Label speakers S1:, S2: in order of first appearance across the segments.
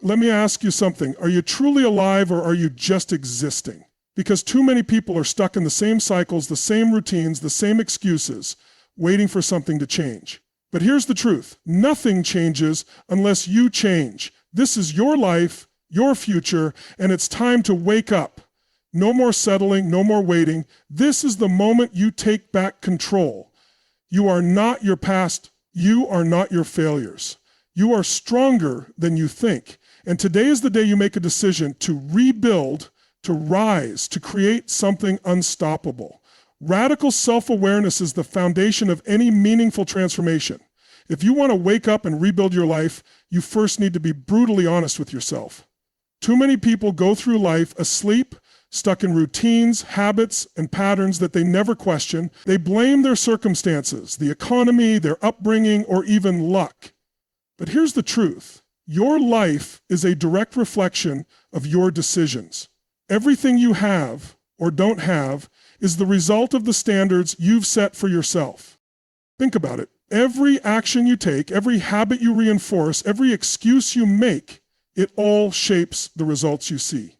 S1: Let me ask you something. Are you truly alive or are you just existing? Because too many people are stuck in the same cycles, the same routines, the same excuses, waiting for something to change. But here's the truth. Nothing changes unless you change. This is your life, your future, and it's time to wake up. No more settling, no more waiting. This is the moment you take back control. You are not your past. You are not your failures. You are stronger than you think. And today is the day you make a decision to rebuild, to rise, to create something unstoppable. Radical self-awareness is the foundation of any meaningful transformation. If you want to wake up and rebuild your life, you first need to be brutally honest with yourself. Too many people go through life asleep, stuck in routines, habits, and patterns that they never question. They blame their circumstances, the economy, their upbringing, or even luck. But here's the truth. Your life is a direct reflection of your decisions. Everything you have or don't have is the result of the standards you've set for yourself. Think about it. Every action you take, every habit you reinforce, every excuse you make, it all shapes the results you see.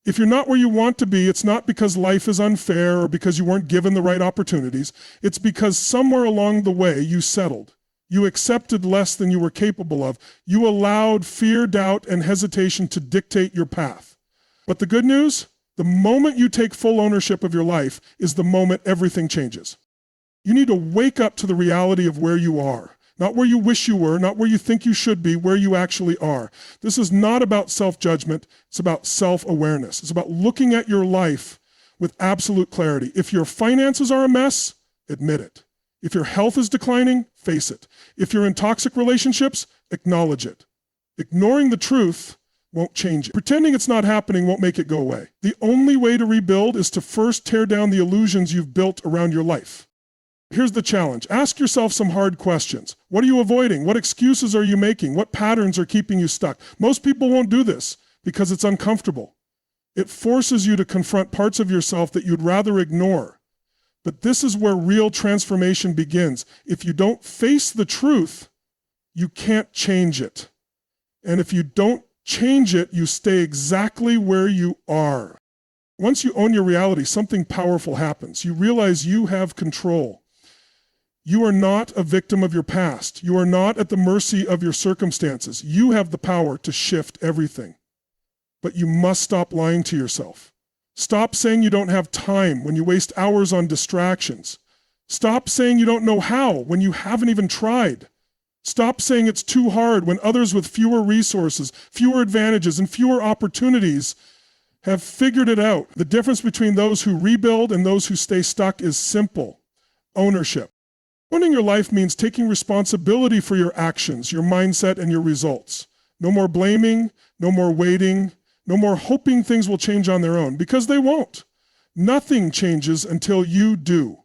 S1: If you're not where you want to be, it's not because life is unfair or because you weren't given the right opportunities. It's because somewhere along the way you settled. You accepted less than you were capable of. You allowed fear, doubt, and hesitation to dictate your path. But the good news, the moment you take full ownership of your life is the moment everything changes. You need to wake up to the reality of where you are. Not where you wish you were, not where you think you should be, where you actually are. This is not about self-judgment, it's about self-awareness. It's about looking at your life with absolute clarity. If your finances are a mess, admit it. If your health is declining, face it. If you're in toxic relationships, acknowledge it. Ignoring the truth won't change it. Pretending it's not happening won't make it go away. The only way to rebuild is to first tear down the illusions you've built around your life. Here's the challenge. Ask yourself some hard questions. What are you avoiding? What excuses are you making? What patterns are keeping you stuck? Most people won't do this because it's uncomfortable. It forces you to confront parts of yourself that you'd rather ignore. But this is where real transformation begins. If you don't face the truth, you can't change it. And if you don't change it, you stay exactly where you are. Once you own your reality, something powerful happens. You realize you have control. You are not a victim of your past. You are not at the mercy of your circumstances. You have the power to shift everything. But you must stop lying to yourself. Stop saying you don't have time when you waste hours on distractions. Stop saying you don't know how when you haven't even tried. Stop saying it's too hard when others with fewer resources, fewer advantages, and fewer opportunities have figured it out. The difference between those who rebuild and those who stay stuck is simple: ownership. Owning your life means taking responsibility for your actions, your mindset, and your results. No more blaming, no more waiting, no more hoping things will change on their own, because they won't. Nothing changes until you do.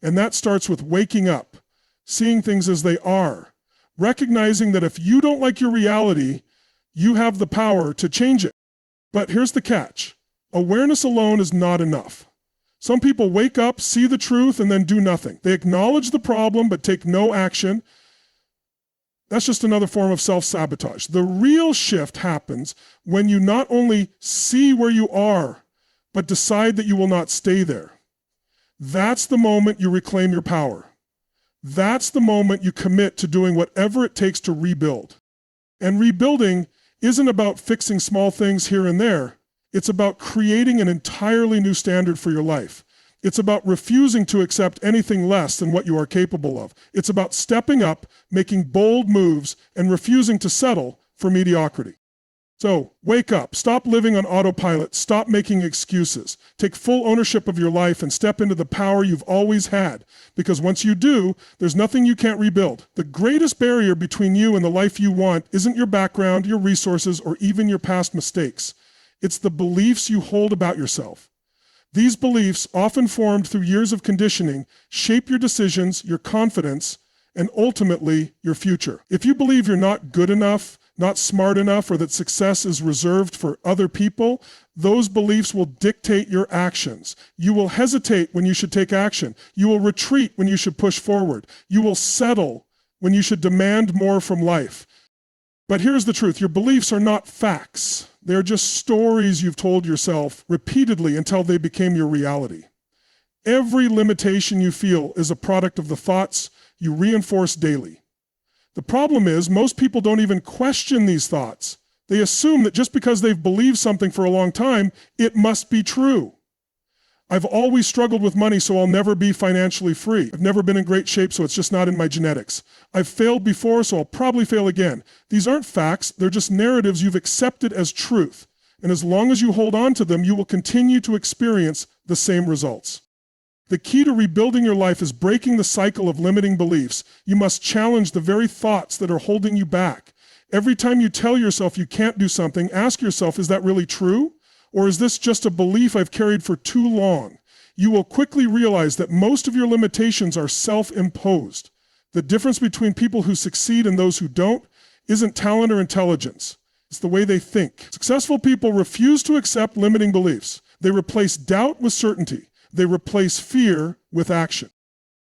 S1: And that starts with waking up, seeing things as they are, recognizing that if you don't like your reality, you have the power to change it. But here's the catch. Awareness alone is not enough. Some people wake up, see the truth, and then do nothing. They acknowledge the problem, but take no action. That's just another form of self-sabotage. The real shift happens when you not only see where you are, but decide that you will not stay there. That's the moment you reclaim your power. That's the moment you commit to doing whatever it takes to rebuild. And rebuilding isn't about fixing small things here and there. It's about creating an entirely new standard for your life. It's about refusing to accept anything less than what you are capable of. It's about stepping up, making bold moves, and refusing to settle for mediocrity. So, wake up, stop living on autopilot, stop making excuses. Take full ownership of your life and step into the power you've always had. Because once you do, there's nothing you can't rebuild. The greatest barrier between you and the life you want isn't your background, your resources, or even your past mistakes. It's the beliefs you hold about yourself. These beliefs, often formed through years of conditioning, shape your decisions, your confidence, and ultimately your future. If you believe you're not good enough, not smart enough, or that success is reserved for other people, those beliefs will dictate your actions. You will hesitate when you should take action. You will retreat when you should push forward. You will settle when you should demand more from life. But here's the truth. Your beliefs are not facts. They're just stories you've told yourself repeatedly until they became your reality. Every limitation you feel is a product of the thoughts you reinforce daily. The problem is most people don't even question these thoughts. They assume that just because they've believed something for a long time, it must be true. I've always struggled with money, so I'll never be financially free. I've never been in great shape, so it's just not in my genetics. I've failed before, so I'll probably fail again. These aren't facts, they're just narratives you've accepted as truth. And as long as you hold on to them, you will continue to experience the same results. The key to rebuilding your life is breaking the cycle of limiting beliefs. You must challenge the very thoughts that are holding you back. Every time you tell yourself you can't do something, ask yourself, is that really true? Or is this just a belief I've carried for too long? You will quickly realize that most of your limitations are self-imposed. The difference between people who succeed and those who don't isn't talent or intelligence. It's the way they think. Successful people refuse to accept limiting beliefs. They replace doubt with certainty. They replace fear with action.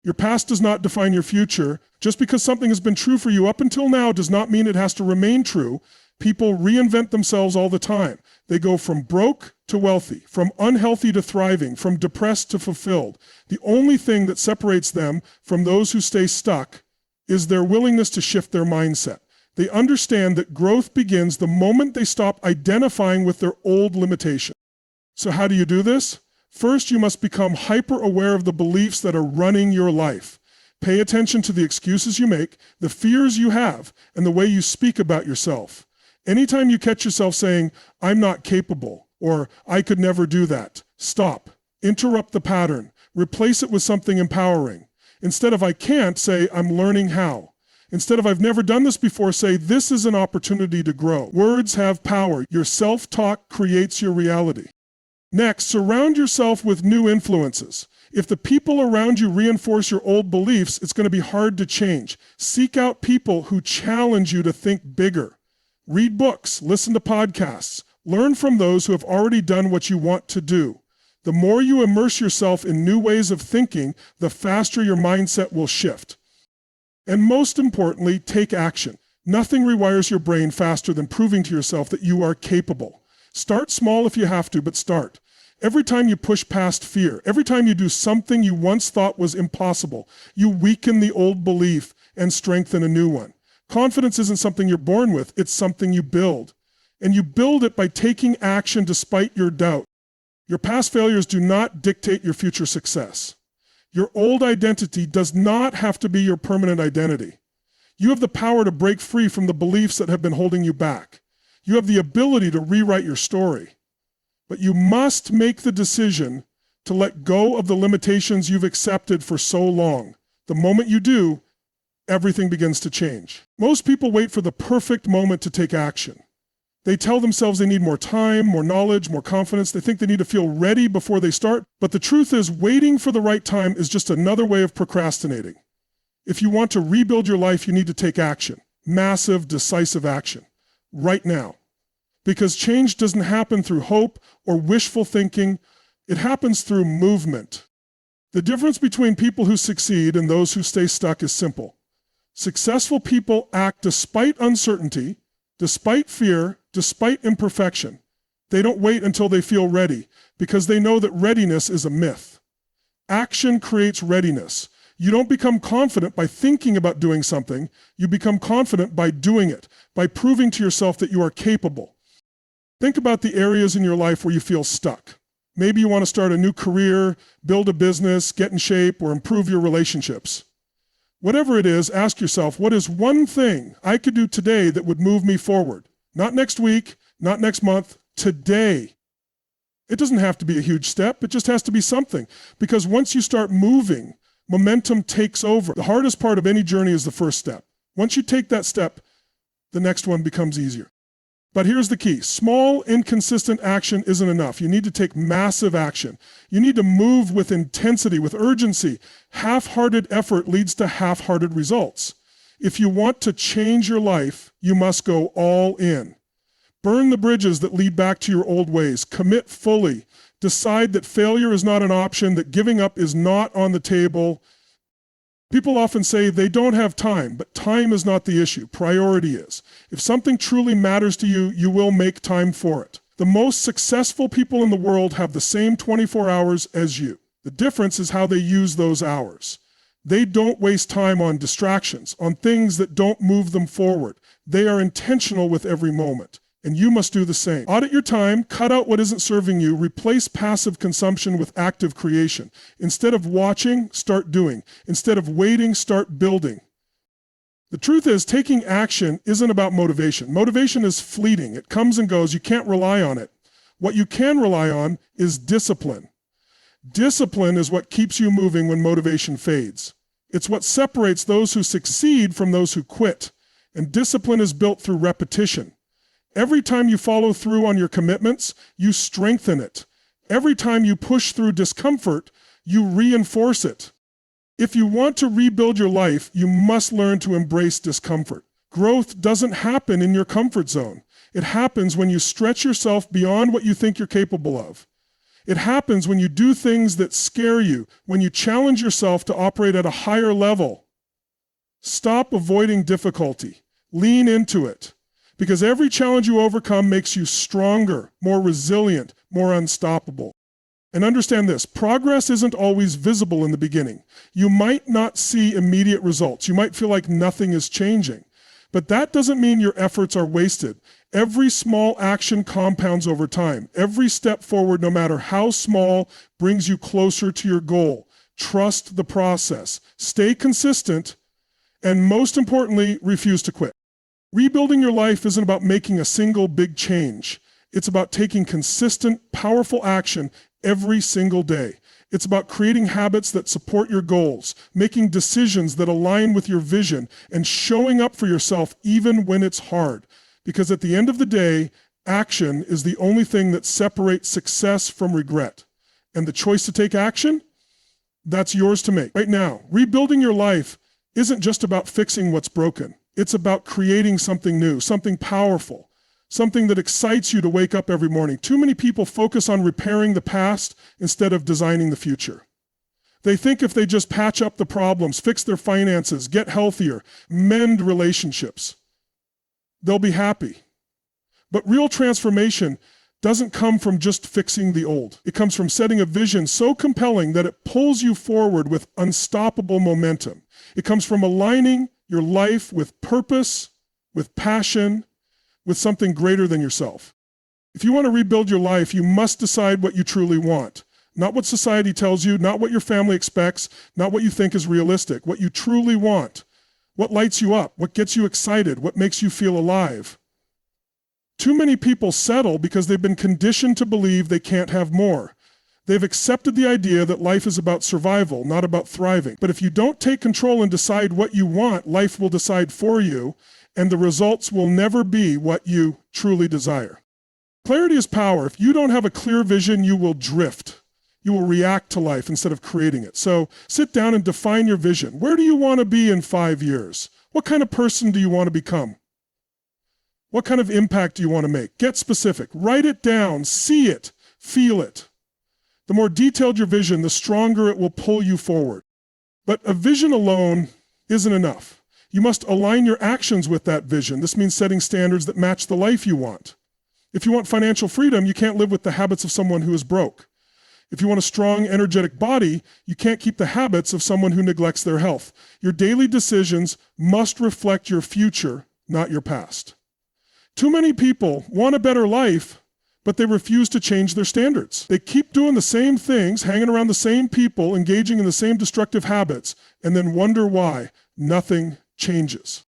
S1: Your past does not define your future. Just because something has been true for you up until now does not mean it has to remain true. People reinvent themselves all the time. They go from broke to wealthy, from unhealthy to thriving, from depressed to fulfilled. The only thing that separates them from those who stay stuck is their willingness to shift their mindset. They understand that growth begins the moment they stop identifying with their old limitation. So how do you do this? First, you must become hyper-aware of the beliefs that are running your life. Pay attention to the excuses you make, the fears you have, and the way you speak about yourself. Anytime you catch yourself saying, I'm not capable, or I could never do that, stop. Interrupt the pattern. Replace it with something empowering. Instead of I can't, say I'm learning how. Instead of I've never done this before, say this is an opportunity to grow. Words have power. Your self-talk creates your reality. Next, surround yourself with new influences. If the people around you reinforce your old beliefs, it's going to be hard to change. Seek out people who challenge you to think bigger. Read books, listen to podcasts, learn from those who have already done what you want to do. The more you immerse yourself in new ways of thinking, the faster your mindset will shift. And most importantly, take action. Nothing rewires your brain faster than proving to yourself that you are capable. Start small if you have to, but start. Every time you push past fear, every time you do something you once thought was impossible, you weaken the old belief and strengthen a new one. Confidence isn't something you're born with, it's something you build. And you build it by taking action despite your doubt. Your past failures do not dictate your future success. Your old identity does not have to be your permanent identity. You have the power to break free from the beliefs that have been holding you back. You have the ability to rewrite your story. But you must make the decision to let go of the limitations you've accepted for so long. The moment you do, everything begins to change. Most people wait for the perfect moment to take action. They tell themselves they need more time, more knowledge, more confidence. They think they need to feel ready before they start. But the truth is, waiting for the right time is just another way of procrastinating. If you want to rebuild your life, you need to take action. Massive, decisive action. Right now. Because change doesn't happen through hope or wishful thinking. It happens through movement. The difference between people who succeed and those who stay stuck is simple. Successful people act despite uncertainty, despite fear, despite imperfection. They don't wait until they feel ready because they know that readiness is a myth. Action creates readiness. You don't become confident by thinking about doing something. You become confident by doing it, by proving to yourself that you are capable. Think about the areas in your life where you feel stuck. Maybe you want to start a new career, build a business, get in shape, or improve your relationships. Whatever it is, ask yourself, what is one thing I could do today that would move me forward? Not next week, not next month, today. It doesn't have to be a huge step, it just has to be something. Because once you start moving, momentum takes over. The hardest part of any journey is the first step. Once you take that step, the next one becomes easier. But here's the key. Small, inconsistent action isn't enough. You need to take massive action. You need to move with intensity, with urgency. Half-hearted effort leads to half-hearted results. If you want to change your life, you must go all in. Burn the bridges that lead back to your old ways. Commit fully. Decide that failure is not an option, that giving up is not on the table. People often say they don't have time, but time is not the issue. Priority is. If something truly matters to you, you will make time for it. The most successful people in the world have the same 24 hours as you. The difference is how they use those hours. They don't waste time on distractions, on things that don't move them forward. They are intentional with every moment. And you must do the same. Audit your time, cut out what isn't serving you, replace passive consumption with active creation. Instead of watching, start doing. Instead of waiting, start building. The truth is, taking action isn't about motivation. Motivation is fleeting. It comes and goes. You can't rely on it. What you can rely on is discipline. Discipline is what keeps you moving when motivation fades. It's what separates those who succeed from those who quit. And discipline is built through repetition. Every time you follow through on your commitments, you strengthen it. Every time you push through discomfort, you reinforce it. If you want to rebuild your life, you must learn to embrace discomfort. Growth doesn't happen in your comfort zone. It happens when you stretch yourself beyond what you think you're capable of. It happens when you do things that scare you, when you challenge yourself to operate at a higher level. Stop avoiding difficulty. Lean into it. Because every challenge you overcome makes you stronger, more resilient, more unstoppable. And understand this, progress isn't always visible in the beginning. You might not see immediate results. You might feel like nothing is changing. But that doesn't mean your efforts are wasted. Every small action compounds over time. Every step forward, no matter how small, brings you closer to your goal. Trust the process. Stay consistent, and most importantly, refuse to quit. Rebuilding your life isn't about making a single big change. It's about taking consistent, powerful action every single day. It's about creating habits that support your goals, making decisions that align with your vision, and showing up for yourself even when it's hard. Because at the end of the day, action is the only thing that separates success from regret. And the choice to take action? That's yours to make. Right now, rebuilding your life isn't just about fixing what's broken. It's about creating something new, something powerful, something that excites you to wake up every morning. Too many people focus on repairing the past instead of designing the future. They think if they just patch up the problems, fix their finances, get healthier, mend relationships, they'll be happy. But real transformation doesn't come from just fixing the old. It comes from setting a vision so compelling that it pulls you forward with unstoppable momentum. It comes from aligning your life with purpose, with passion, with something greater than yourself. If you want to rebuild your life, you must decide what you truly want. Not what society tells you, not what your family expects, not what you think is realistic, what you truly want. What lights you up, what gets you excited, what makes you feel alive. Too many people settle because they've been conditioned to believe they can't have more. They've accepted the idea that life is about survival, not about thriving. But if you don't take control and decide what you want, life will decide for you, and the results will never be what you truly desire. Clarity is power. If you don't have a clear vision, you will drift. You will react to life instead of creating it. So sit down and define your vision. Where do you want to be in 5 years? What kind of person do you want to become? What kind of impact do you want to make? Get specific. Write it down. See it. Feel it. The more detailed your vision, the stronger it will pull you forward. But a vision alone isn't enough. You must align your actions with that vision. This means setting standards that match the life you want. If you want financial freedom, you can't live with the habits of someone who is broke. If you want a strong, energetic body, you can't keep the habits of someone who neglects their health. Your daily decisions must reflect your future, not your past. Too many people want a better life, but they refuse to change their standards. They keep doing the same things, hanging around the same people, engaging in the same destructive habits, and then wonder why nothing changes.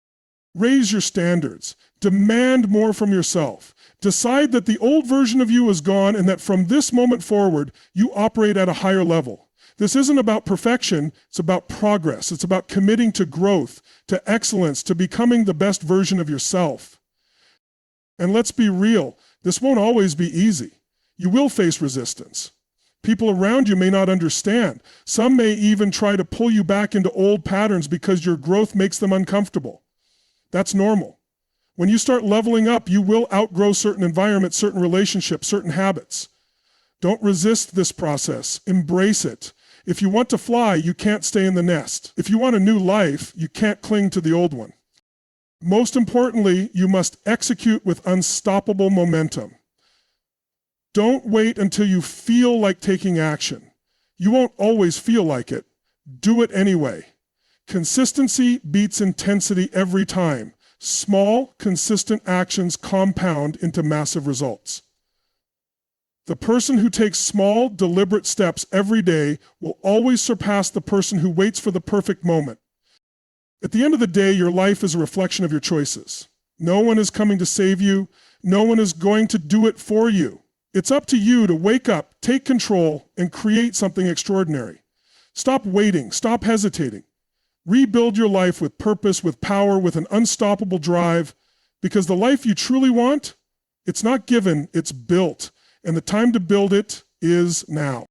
S1: Raise your standards. Demand more from yourself. Decide that the old version of you is gone and that from this moment forward, you operate at a higher level. This isn't about perfection, it's about progress. It's about committing to growth, to excellence, to becoming the best version of yourself. And let's be real, this won't always be easy. You will face resistance. People around you may not understand. Some may even try to pull you back into old patterns because your growth makes them uncomfortable. That's normal. When you start leveling up, you will outgrow certain environments, certain relationships, certain habits. Don't resist this process. Embrace it. If you want to fly, you can't stay in the nest. If you want a new life, you can't cling to the old one. Most importantly, you must execute with unstoppable momentum. Don't wait until you feel like taking action. You won't always feel like it. Do it anyway. Consistency beats intensity every time. Small, consistent actions compound into massive results. The person who takes small, deliberate steps every day will always surpass the person who waits for the perfect moment. At the end of the day, your life is a reflection of your choices. No one is coming to save you. No one is going to do it for you. It's up to you to wake up, take control, and create something extraordinary. Stop waiting. Stop hesitating. Rebuild your life with purpose, with power, with an unstoppable drive, because the life you truly want, it's not given, it's built. And the time to build it is now.